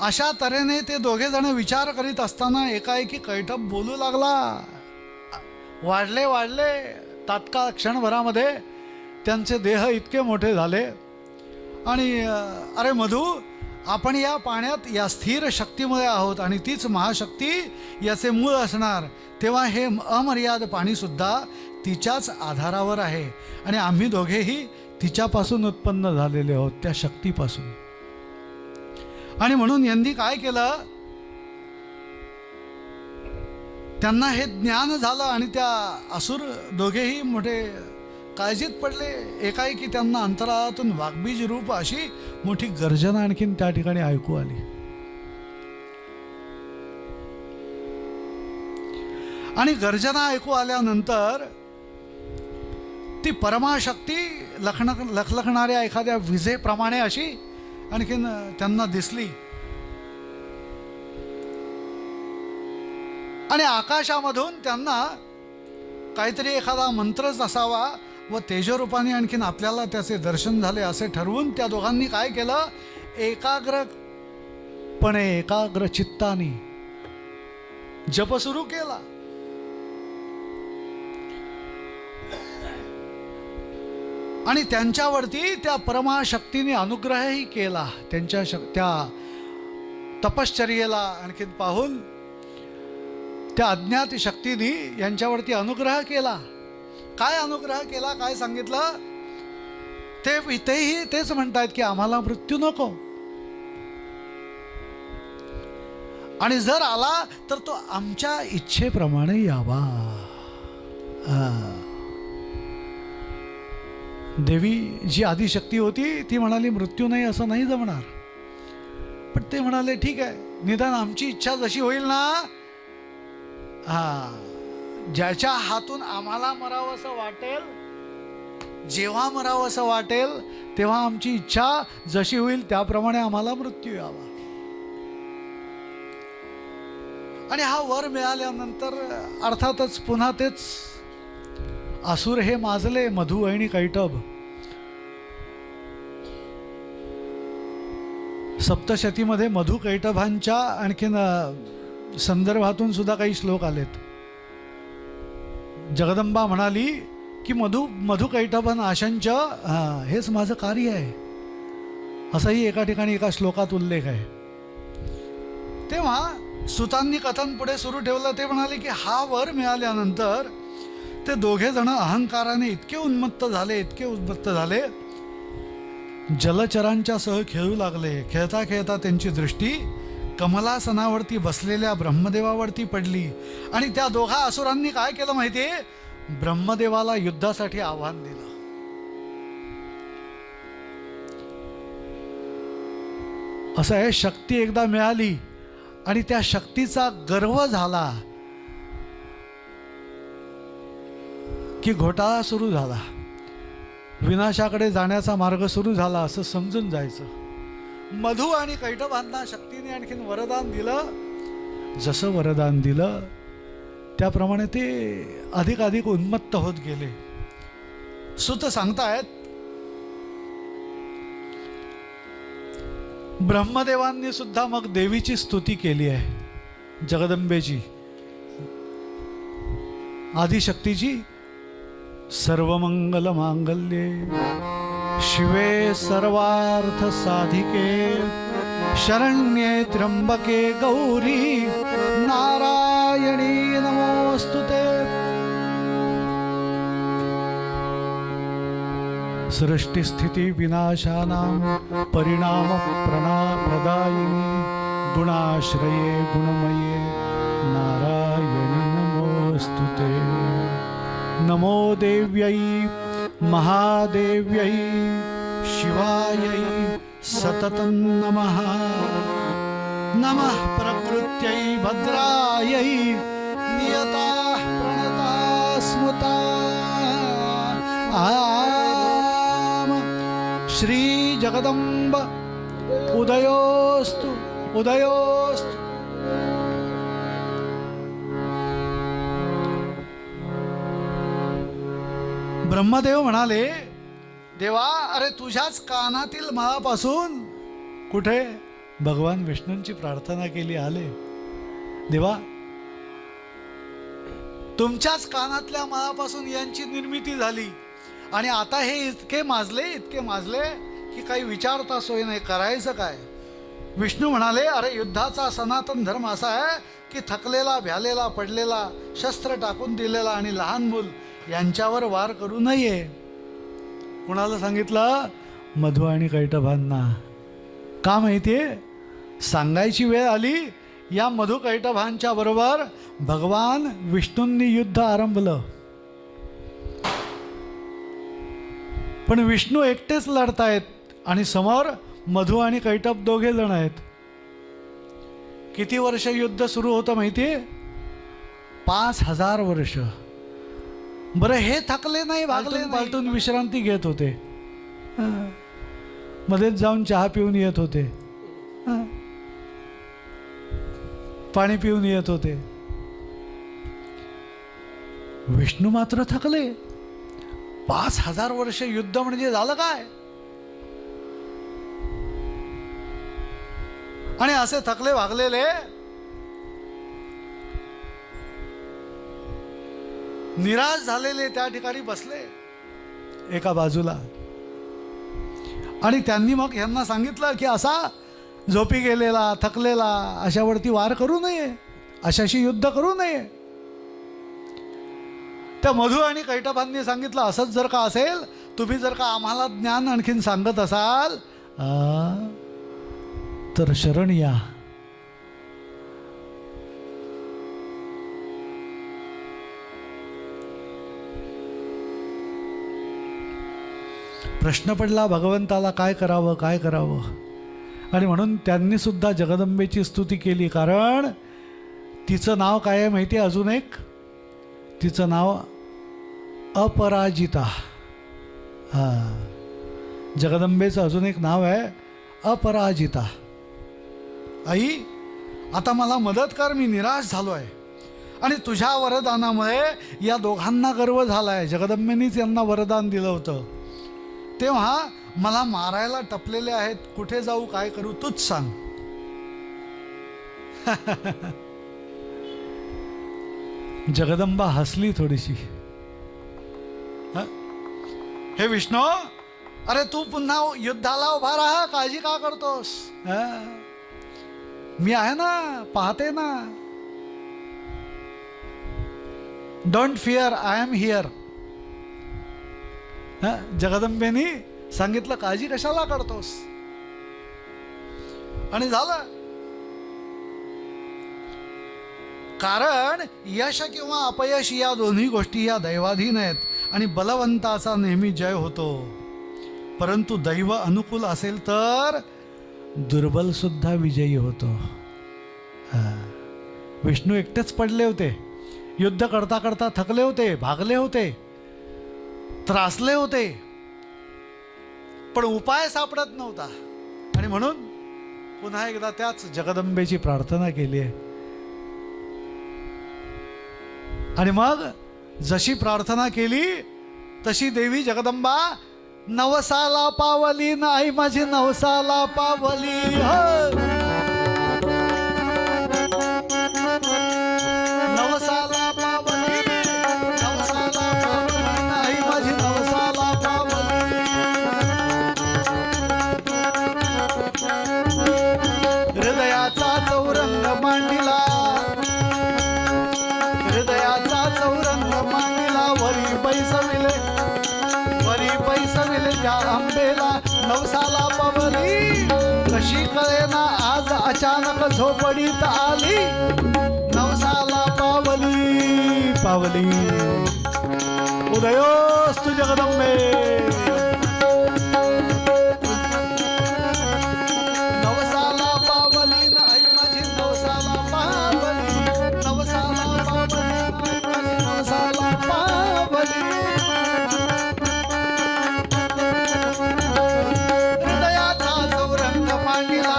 अशा तऱ्हेने ते दोघे जण विचार करीत असताना एकाएकी कैटभ बोलू लागला. वाढले वाढले तात्काळ क्षणभरामध्ये त्यांचे देह इतके मोठे झाले. आणि अरे मधु, आपण या पाण्यात या स्थिर शक्तीमुळे आहोत आणि तीच महाशक्ती याचे मूळ असणार, तेव्हा हे अमर्याद पाणीसुद्धा तिच्याच आधारावर आहे आणि आम्ही दोघेही तिच्यापासून उत्पन्न झालेले आहोत, त्या शक्तीपासून. आणि म्हणून यांनी काय केलं, त्यांना हे ज्ञान झालं आणि त्या असुर दोघेही मोठे काळजीत पडले. एकाएकी त्यांना अंतराळातून वाघबीज रूप अशी मोठी गर्जना आणखीन त्या ठिकाणी ऐकू आली. आणि गर्जना ऐकू आल्यानंतर ती परमाशक्ती लखलखणाऱ्या एखाद्या विजेप्रमाणे अशी आणखीन त्यांना दिसली. आणि आकाशामधून त्यांना काहीतरी एखादा मंत्रच असावा व तेजरूपाने आणखीन आपल्याला त्याचे दर्शन झाले असे ठरवून त्या दोघांनी काय केलं, एकाग्रपणे एकाग्र चित्ताने जप सुरू केला. आणि त्यांच्यावरती त्या परमाशक्तीने अनुग्रहही केला. त्यांच्या त्या तपश्चर्येला आणखीन पाहून त्या अज्ञात शक्तीने यांच्यावरती अनुग्रह केला. काय अनुग्रह केला, काय सांगितलं, तेही तेच म्हणतात की आम्हाला मृत्यू नको, आणि जर आला तर तो आमच्या इच्छेप्रमाणे यावा. देवी जी आदिशक्ती होती ती म्हणाली मृत्यू नाही, असं नाही जमणार. पण ते म्हणाले ठीक आहे, निदान आमची इच्छा जशी होईल ना, ज्याच्या हातून आम्हाला मरावंसं वाटेल, जेव्हा मरावंसं वाटेल तेव्हा आमची इच्छा जशी होईल त्याप्रमाणे आम्हाला मृत्यू यावा. आणि हा वर मिळाल्यानंतर अर्थातच पुन्हा तेच असुर हे माजले, मधु आणि कैटभ. सप्तशतीमध्ये मधु कैटभांच्या आणखीन संदर्भातून सुद्धा काही श्लोक आलेत. जगदंबा म्हणाली की मधु कैटभन आशंच, हेच माझं कार्य आहे, असाही एका ठिकाणी एका श्लोकात उल्लेख आहे. तेव्हा सुतांनी कथन पुढे सुरू ठेवलं. ते म्हणाले की हा वर मिळाल्यानंतर ते दोघे जण अहंकाराने इतके उन्मत्त झाले, जलचरांच्या सह खेळू लागले. खेळता खेळता त्यांची दृष्टी कमलासनावरती बसलेल्या ब्रह्मदेवावरती पडली. आणि त्या दोघा असुरांनी काय केलं माहितीये, ब्रह्मदेवाला युद्धासाठी आव्हान दिलं. असं आहे, शक्ती एकदा मिळाली आणि त्या शक्तीचा गर्व झाला की घोटाळा सुरू झाला, विनाशाकडे जाण्याचा मार्ग सुरू झाला असं समजून जायचं. मधु आणि कैटभांना शक्तीने आणखीन वरदान दिलं. जसं वरदान दिलं त्याप्रमाणे ते अधिक उन्मत्त होत गेले. सुत सांगतायत, ब्रह्मदेवांनी सुद्धा मग देवीची स्तुती केली आहे, जगदंबेची, आदिशक्तीची. सर्वमंगल मांगल्ये शिवे सर्वार्थ साधिके शरण्ये त्र्यंबके गौरी नारायणी नमोस्तुते. सृष्टिस्थिती विनाशानां परिणाम प्रदायिनी गुणाश्रये गुणमये नारायणी नमोस्तुते. नमो देव्यै महादेव्यै शिवायै सततं नमः. नमः प्रकृत्यै भद्रायै नियताः प्रणताः स्मृताः. श्री जगदंब उदयोस्तु उदयोस्तु. ब्रह्मदेव म्हणाले, देवा, अरे तुझ्याच कानातील मळापासून, कुठे भगवान विष्णूंची प्रार्थना केली, आले. देवा, तुमच्याच कानातल्या मळापासून यांची निर्मिती झाली आणि आता हे इतके माजले की काही विचारता सोय नाही, करायचं काय. विष्णू म्हणाले, अरे युद्धाचा सनातन धर्म असा आहे की थकलेला, भ्यालेला, पडलेला, शस्त्र टाकून दिलेला आणि लहान मूल यांच्यावर वार करू नये. कुणाला सांगितलं? मधु आणि कैटभांना. का माहितीये? सांगायची वेळ आली. या मधु कैटभांच्या बरोबर भगवान विष्णूंनी युद्ध आरंभलं. पण विष्णू एकटेच लढतायत आणि समोर मधु आणि कैटभ दोघे जण आहेत. किती वर्ष युद्ध सुरू होतं माहितीये? 5000 वर्ष. बरं, हे थकले नाही, भागले पालटून विश्रांती घेत होते, मध्येच जाऊन चहा पिऊन येत होते, पाणी पिऊन येत होते. विष्णू मात्र थकले. 5000 वर्ष युद्ध म्हणजे झालं काय? आणि असे थकले भागलेले निराश झालेले त्या ठिकाणी बसले एका बाजूला. आणि त्यांनी मग यांना सांगितलं की असा झोपी गेलेला, थकलेला, अशावरती वार करू नये, अशाशी युद्ध करू नये. त्या मधु आणि कैटभांनी सांगितलं, असंच जर का असेल, तुम्ही जर का आम्हाला ज्ञान आणखीन सांगत असाल तर शरण या. प्रश्न पडला भगवंताला, काय करावं, काय करावं. आणि म्हणून त्यांनी सुद्धा जगदंबेची स्तुती केली. कारण तिचं नाव काय आहे माहिती आहे? अजून एक तिचं नाव अपराजिता. जगदंबेचं अजून एक नाव आहे अपराजिता. आई, आता मला मदत कर, मी निराश झालो आहे आणि तुझ्या वरदानामुळे या दोघांना गर्व झाला आहे. जगदंबेनीच यांना वरदान दिलं होतं. तेव्हा मला मारायला टपलेले आहेत, कुठे जाऊ, काय करू, तूच सांग. जगदंबा हसली थोडीशी. हे विष्णू, अरे तू पुन्हा युद्धाला उभा राहा, काळजी का करतोस? मी आहे ना, पाहते ना. Don't fear, I am here. जगदंबेनी सांगितलं, काळजी कशाला करतोस? आणि झालं. कारण यश किंवा अपयश या दोन्ही गोष्टी या दैवाधीन आहेत आणि बलवंताचा नेहमी जय होतो. परंतु दैव अनुकूल असेल तर दुर्बल सुद्धा विजयी होतो. विष्णू एकटेच पडले होते, युद्ध करता करता थकले होते, भागले होते. त्रासले होते, पण उपाय सापडत नव्हता. आणि म्हणून पुन्हा एकदा त्याच जगदंबेची प्रार्थना केली आहे. आणि मग जशी प्रार्थना केली तशी देवी जगदंबा नवसाला पावली, नाही माझी नवसाला पावली. नवसाला पावली, नवसाला पावली, नाही माझी नवसाला पावली. हृदयाचा चौरंग मांडिला, हृदयाचा चौरंग मांडिला, वरी पैसविले, वरी पैसविले त्या आंबेला नवसाला पावली. कशी कळेना आज अचानक झोपडीत आली, नवसाला पावली पावली. उदयोस्तु जगदंबे, नवसाला पावली, नाही माझी नवसाला पावली, नवसाला पावली, नाही माझी नवसाला पावली. हृदयाचा चौरंग मांडिला,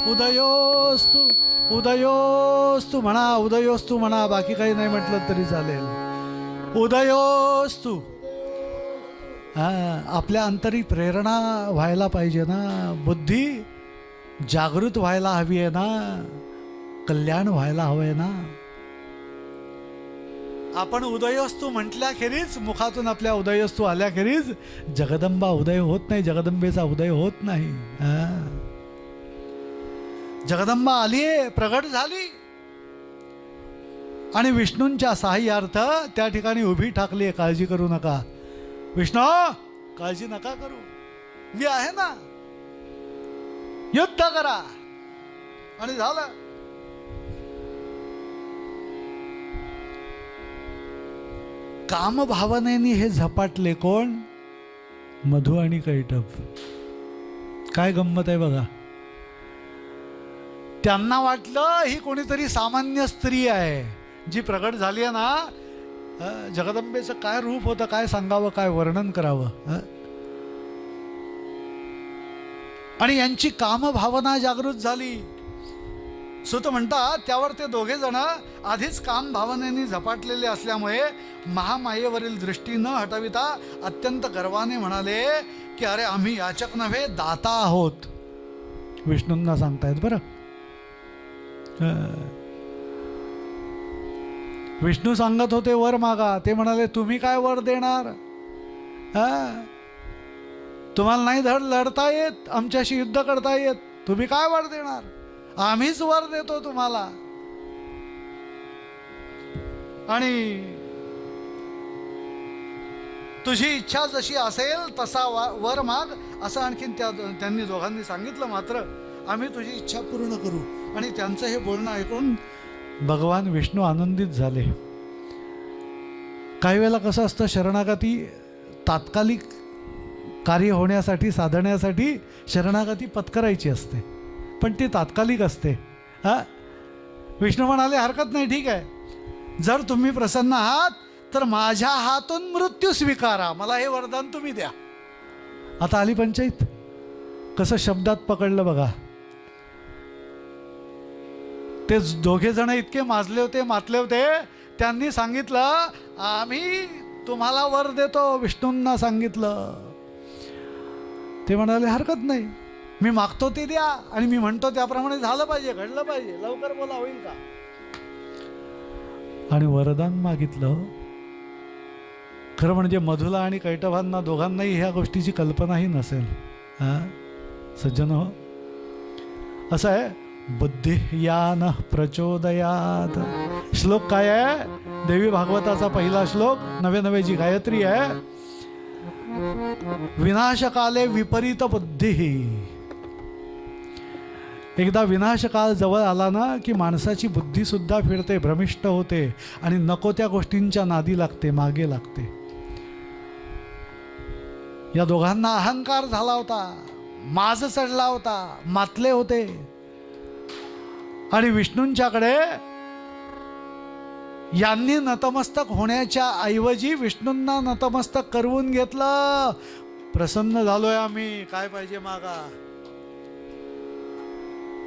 उदयोस्तु उदयोस्तु म्हणा, उदयोस्तु म्हणा, बाकी काही नाही म्हटलं तरी चालेल. उदयोस्तु. आपल्या अंतरी प्रेरणा व्हायला पाहिजे ना, बुद्धी जागृत व्हायला हवी आहे ना, कल्याण व्हायला हवंय ना. आपण उदयोस्तु म्हटल्याखेरीज, मुखातून आपल्या उदयोस्तु आल्याखेरीज जगदंबा उदय होत नाही, जगदंबेचा उदय होत नाही. जगदंबा आलीये, प्रगट झाली आणि विष्णूंच्या सहाय्यार्थ त्या ठिकाणी उभी ठाकली. काळजी करू नका विष्णू, काळजी नका करू, मी आहे ना, युद्ध करा. आणि झालं. कामभावनेने हे झपाटले कोण? मधु आणि कैटभ. काय गंमत आहे बघा. त्यांना वाटलं ही कोणीतरी सामान्य स्त्री आहे जी प्रगट झाली आहे ना. जगदंबेचं काय रूप होतं, काय सांगावं, काय वर्णन करावं. आणि यांची कामभावना जागृत झाली. सुत म्हणतात त्यावर ते दोघे जण आधीच काम भावनेने झपाटलेले असल्यामुळे महामायेवरील दृष्टी न हटविता अत्यंत गर्वाने म्हणाले की अरे आम्ही याचक नव्हे, दाता आहोत. विष्णूंना सांगतायत बरं. विष्णू सांगत होते वर मागा, ते म्हणाले तुम्ही काय वर देणार? तुम्हाला नाही धड लढता येत, आमच्याशी युद्ध करता येत, तुम्ही काय वर देणार? आम्हीच वर देतो तुम्हाला. आणि तुझी इच्छा जशी असेल तसा वर माग, असं आणखीन त्यांनी दोघांनी सांगितलं. मात्र आम्ही तुझी इच्छा पूर्ण करू. आणि त्यांचं हे बोलणं ऐकून भगवान विष्णू आनंदित झाले. काही वेळेला कसं असतं, शरणागती तात्कालिक कार्य होण्यासाठी, साधण्यासाठी शरणागती पत्करायची असते, पण ती तात्कालिक असते. विष्णू म्हणाले हरकत नाही, ठीक आहे, जर तुम्ही प्रसन्न आहात तर माझ्या हातून मृत्यू स्वीकारा, मला हे वरदान तुम्ही द्या. आता आली पंचायत. कसं शब्दात पकडलं बघा. ते दोघे जण इतके माजले होते, मातले होते. त्यांनी सांगितलं आम्ही तुम्हाला वर देतो, विष्णूंना सांगितलं. ते म्हणाले हरकत नाही, मी मागतो ते द्या आणि मी म्हणतो त्याप्रमाणे झालं पाहिजे, घडलं पाहिजे, लवकर बोला, होईल का. आणि वरदान मागितलं. खरं म्हणजे मधुला आणि कैटभांना दोघांनाही ह्या गोष्टीची कल्पनाही नसेल. सज्जन हो, असं आहे, बुद्धियान प्रचोदयात. श्लोक काय आहे? देवी भागवताचा पहिला श्लोक, 99 जी गायत्री आहे. विनाशकाले विपरीत बुद्धी. एकदा विनाशकाल जवळ आला ना की माणसाची बुद्धी सुद्धा फिरते, भ्रमिष्ट होते आणि नको त्या गोष्टींच्या नादी लागते, मागे लागते. या दोघांना अहंकार झाला होता, माज चढला होता, मातले होते. आणि विष्णूंच्याकडे यांनी नतमस्तक होण्याच्या ऐवजी विष्णूंना नतमस्तक करवून घेतलं. प्रसन्न झालोय आम्ही, काय पाहिजे मागा.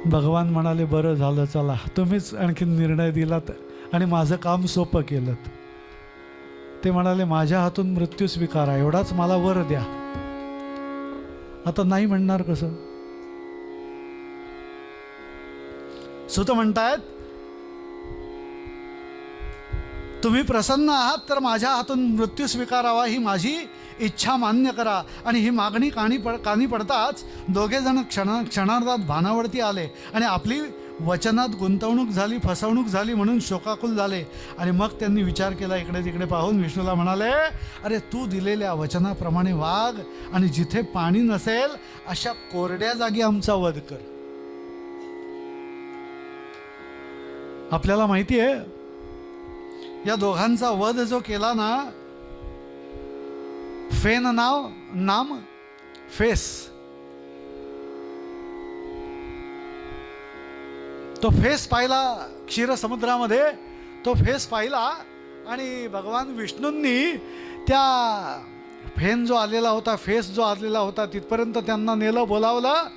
भगवान म्हणाले बरं झालं, चला तुम्हीच आणखीन निर्णय दिलात आणि माझं काम सोपं केलं. ते म्हणाले माझ्या हातून मृत्यू स्वीकारा, एवढाच मला वर द्या. आता नाही म्हणणार कसं. सुत म्हणतायत तुम्ही प्रसन्न आहात तर माझ्या हातून मृत्यू स्वीकारावा, ही माझी इच्छा मान्य करा. आणि ही मागणी कानी पडताच दोघे जण क्षणार्धात भानावरती आले आणि आपली वचनात गुंतवणूक झाली, फसवणूक झाली म्हणून शोकाकुल झाले. आणि मग त्यांनी विचार केला, इकडे तिकडे पाहून विष्णूला म्हणाले, अरे तू दिलेल्या वचनाप्रमाणे वाघ आणि जिथे पाणी नसेल अशा कोरड्या जागी आमचा वध कर. आपल्याला माहिती आहे या दोघांचा वध जो केला ना, फेन नाम फेस, तो फेस पाहिला क्षीरसमुद्रामध्ये. तो फेस पाहिला आणि भगवान विष्णूंनी त्या फेन जो आलेला होता, फेस जो आलेला होता तिथपर्यंत त्यांना नेलं, बोलावलं.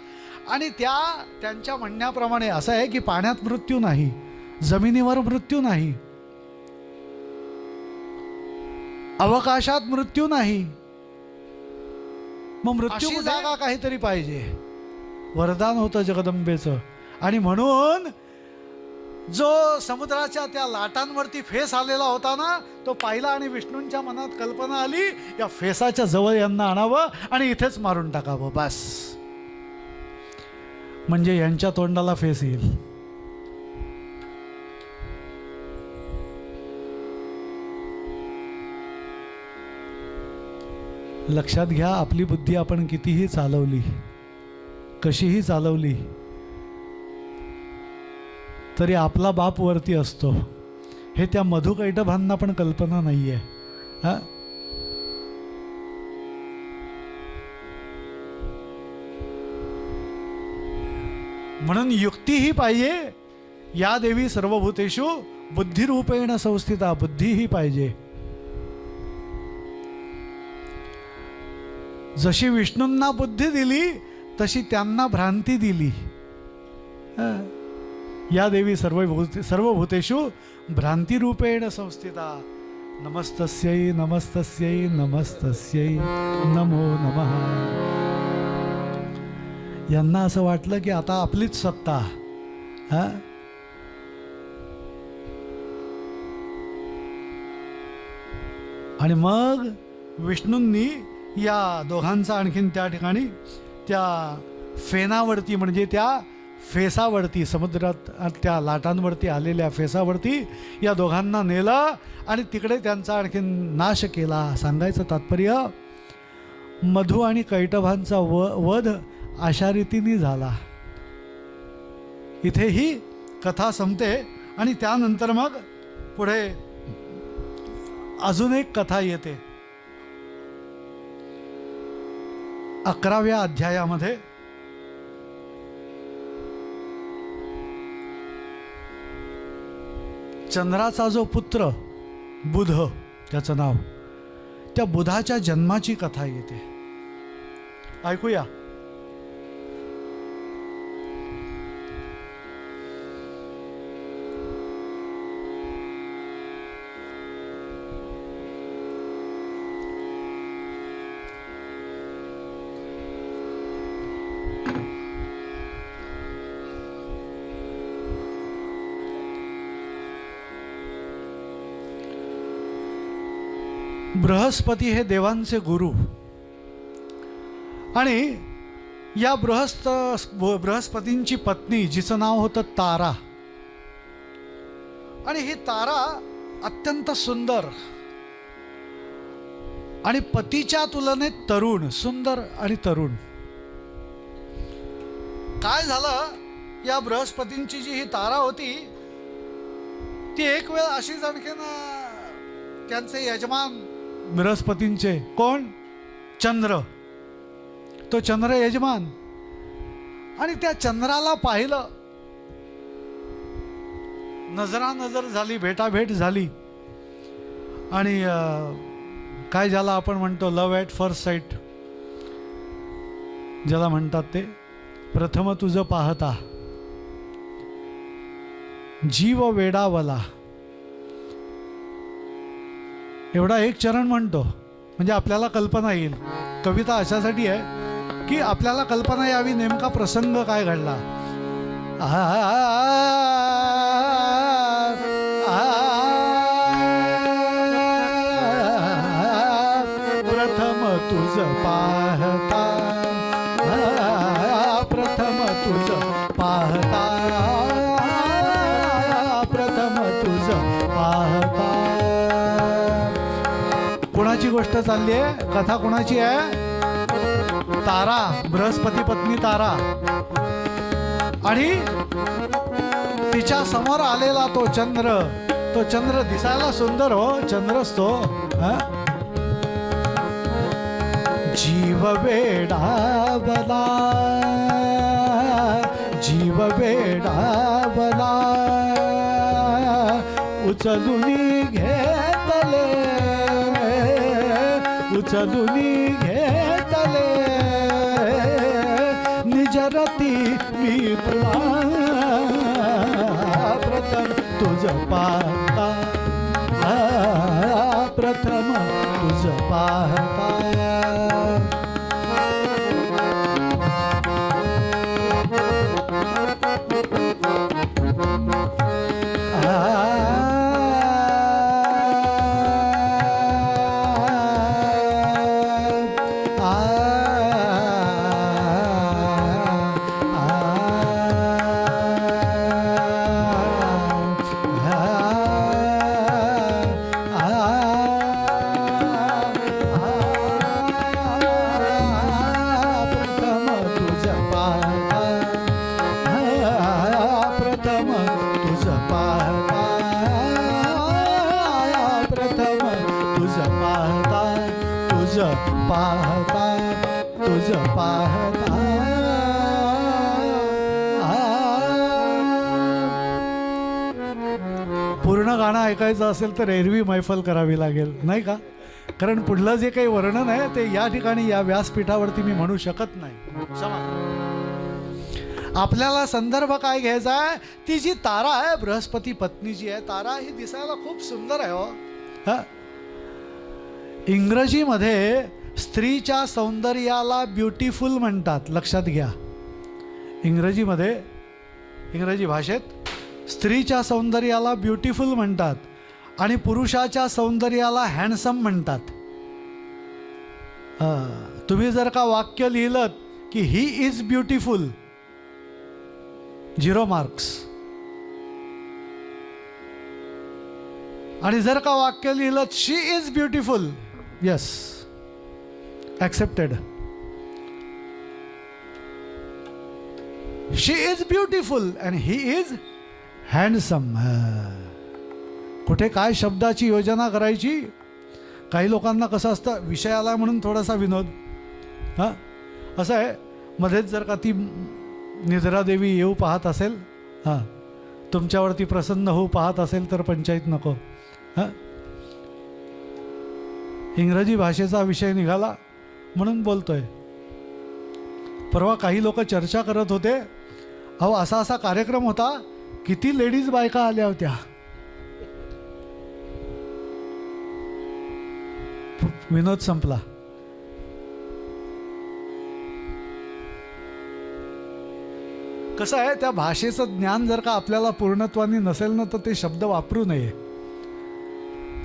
आणि त्यांच्या म्हणण्याप्रमाणे असं आहे की पाण्यात मृत्यू नाही, जमिनीवर मृत्यू नाही, अवकाशात मृत्यू नाही, मग मृत्यू जागा काहीतरी पाहिजे. वरदान होतं जगदंबेचं. आणि म्हणून जो समुद्राच्या त्या लाटांवरती फेस आलेला होता ना, तो पाहिला आणि विष्णूंच्या मनात कल्पना आली, या फेसाच्या जवळ यांना आणावं आणि इथेच मारून टाकावं, बस. म्हणजे यांच्या तोंडाला फेस येईल. लक्षात घ्या, आपली बुद्धी आपण कितीही चालवली, कशीही चालवली, तरी आपला बाप वरती असतो. हे त्या मधुकैटभांना पण कल्पना नाहीये. म्हणून युक्तीही पाहिजे. या देवी सर्वभूतेषु बुद्धिरूपेण संस्थिता. बुद्धीही पाहिजे. जशी विष्णूंना बुद्धी दिली तशी त्यांना भ्रांती दिली. या देवी सर्वभूतेषु भ्रांतिरूपेण संस्थिता. नमस्तस्यै नमस्तस्यै नमस्तस्यै नमो नमः. यांना असं वाटलं की आता आपलीच सत्ता. आणि मग विष्णूंनी या दोघांचा आणखीन त्या ठिकाणी त्या फेनावरती, म्हणजे त्या फेसावरती, समुद्रात त्या लाटांवरती आलेल्या फेसावरती या दोघांना नेलं आणि तिकडे त्यांचा आणखीन नाश केला. सांगायचं तात्पर्य, मधु आणि कैटभांचा वध अशा रीतीने झाला. इथे ही कथा संपते आणि त्यानंतर मग पुढे अजून एक कथा येते. 11व्या अध्यायामध्ये चंद्राचा जो पुत्र बुध, त्याचं नाव, त्या बुधाच्या जन्माची कथा येते. ऐकूया. बृहस्पती हे देवांचे गुरु, आणि या बृहस्पतींची पत्नी जिचं नाव होतं तारा, आणि ही तारा अत्यंत सुंदर आणि पतीच्या तुलनेत तरुण, सुंदर आणि तरुण. काय झालं, या बृहस्पतींची जी ही तारा होती ती एक वेळ अशीच आणखीन त्यांचे यजमान बृहस्पतींचे कोण, चंद्र, तो चंद्र यजमान, आणि त्या चंद्राला पाहिलं, नजरानजर झाली, भेटाभेट झाली, आणि काय झालं आपण म्हणतो लव्ह ॲट फर्स्ट साईट ज्याला म्हणतात ते. प्रथम तुझं पाहता जीव वेडावला, एवढा एक चरण म्हणतो म्हणजे आपल्याला कल्पना येईल. कविता अशासाठी आहे की आपल्याला कल्पना यावी नेमका प्रसंग काय घडला. प्रथम तुझ पाहता, प्रथम तुझ पाहता, प्रथम तुझ पाहता. कोणाची गोष्ट चालली आहे, कथा कोणाची आहे, तारा, बृहस्पती पत्नी तारा, आणि तिच्या समोर आलेला तो चंद्र. तो चंद्र दिसायला सुंदर हो, चंद्रच तो. जीव वेडावला, जीव वेडावला, उचलुनी घेतले, उचलुनी घेतले, निजरती मी तुला. प्रथम तुझ पाहता, प्रथम तुझ पाहता. पूर्ण गाणं ऐकायचं असेल तर एरवी मैफल करावी लागेल नाही का, कारण पुढलं जे काही वर्णन आहे ते या ठिकाणी या व्यासपीठावरती मी म्हणू शकत नाही. आपल्याला संदर्भ काय घ्यायचा आहे, ती जी तारा आहे बृहस्पती पत्नी जी आहे तारा, ही दिसायला खूप सुंदर आहे हो. इंग्रजीमध्ये स्त्रीच्या सौंदर्याला ब्युटिफुल म्हणतात, लक्षात घ्या. इंग्रजीमध्ये, इंग्रजी भाषेत स्त्रीच्या सौंदर्याला ब्युटिफुल म्हणतात आणि पुरुषाच्या सौंदर्याला हँडसम म्हणतात. तुम्ही जर का वाक्य लिहिलं की ही इज ब्युटिफुल, 0 मार्क्स. आणि जर का वाक्य लिहिलं she is beautiful, yes, accepted. She is beautiful and he is handsome. कुठे काय शब्दाची योजना करायची. काही लोकांना कसं असतं, विषय आला म्हणून थोडासा विनोद. असं आहे, मध्येच जर का ती निद्रादेवी येऊ पाहत असेल, तुमच्यावरती प्रसन्न होऊ पाहत असेल तर पंचायत नको. इंग्रजी भाषेचा विषय निघाला म्हणून बोलतोय. परवा काही लोक चर्चा करत होते, अहो असा असा कार्यक्रम होता, किती लेडीज बायका आल्या होत्या. विनोद संपला. कसं आहे, त्या भाषेचं ज्ञान जर का आपल्याला पूर्णत्वाने नसेल ना तर ते शब्द वापरू नये.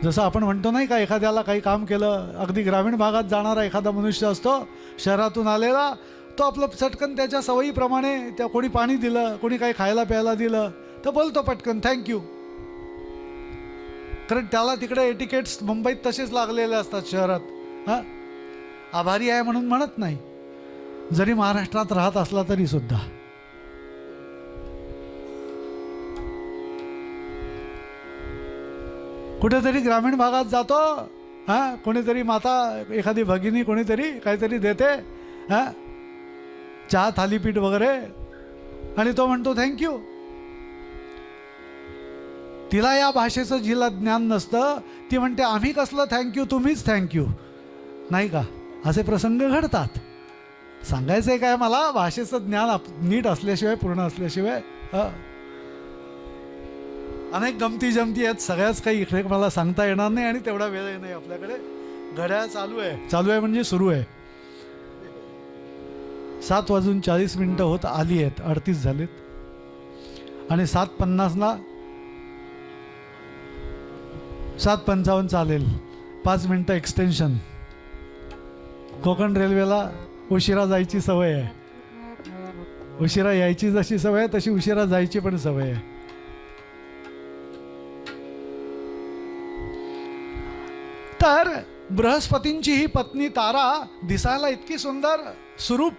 जसं आपण म्हणतो नाही का, एखाद्याला काही काम केलं, अगदी ग्रामीण भागात जाणारा एखादा मनुष्य असतो शहरातून आलेला, तो आपलं चटकन त्याच्या सवयीप्रमाणे, त्या कोणी पाणी दिलं, कोणी काही खायला प्यायला दिलं तर बोलतो पटकन थँक्यू. कारण त्याला तिकडे एटिकेट्स मुंबईत तसेच लागलेले असतात शहरात. हां, आभारी आहे म्हणून म्हणत नाही, जरी महाराष्ट्रात राहत असला तरी सुद्धा. कुठेतरी ग्रामीण भागात जातो, हां, कोणीतरी माता, एखादी भगिनी कोणीतरी काहीतरी देते, हां, चहा थालीपीठ वगैरे, आणि तो म्हणतो थँक्यू. तिला या भाषेचं जिला ज्ञान नसतं, ती म्हणते आम्ही कसलं थँक्यू, तुम्हीच थँक्यू. नाही का, असे प्रसंग घडतात. सांगायचं आहे काय मला, भाषेचं ज्ञान नीट असल्याशिवाय, पूर्ण असल्याशिवाय. अनेक गमती जमती आहेत, सगळ्याच काही इकडे मला सांगता येणार नाही आणि तेवढा वेळ नाही आपल्याकडे. घड्याळ चालू आहे म्हणजे सुरू आहे. 7:40 होत आली आहेत, 38 झालेत, आणि 7:50ला 7:55 चालेल, 5 मिनटं एक्सटेन्शन. कोकण रेल्वेला उशिरा जायची सवय आहे, उशिरा यायची जशी सवय आहे तशी उशिरा जायची पण सवय आहे. तर बृहस्पतींची ही पत्नी तारा दिसायला इतकी सुंदर सुरूप,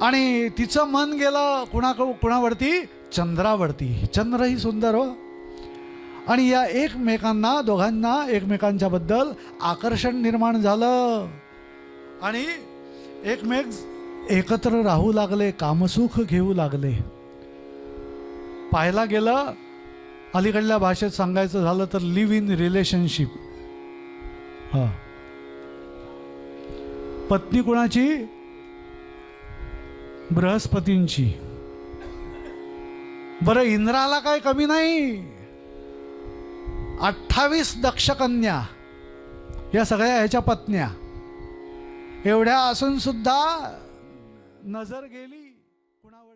आणि तिचं मन गेलं कुणावरती, चंद्रावरती. चंद्रही सुंदर हो, आणि या एकमेकांना, दोघांना एकमेकांच्या बद्दल आकर्षण निर्माण झालं, आणि एकमेक एकत्र राहू लागले, कामसुख घेऊ लागले. पाहायला गेलं, अलीकडल्या भाषेत सांगायचं झालं तर लिव्ह इन रिलेशनशिप. हा, पत्नी कुणाची, बृहस्पतींची. बरं, इंद्राला काय कमी नाही, 28 दक्षकन्या या सगळ्या ह्याच्या पत्न्या. एवढ्या असून सुद्धा नजर गेली कुणावर.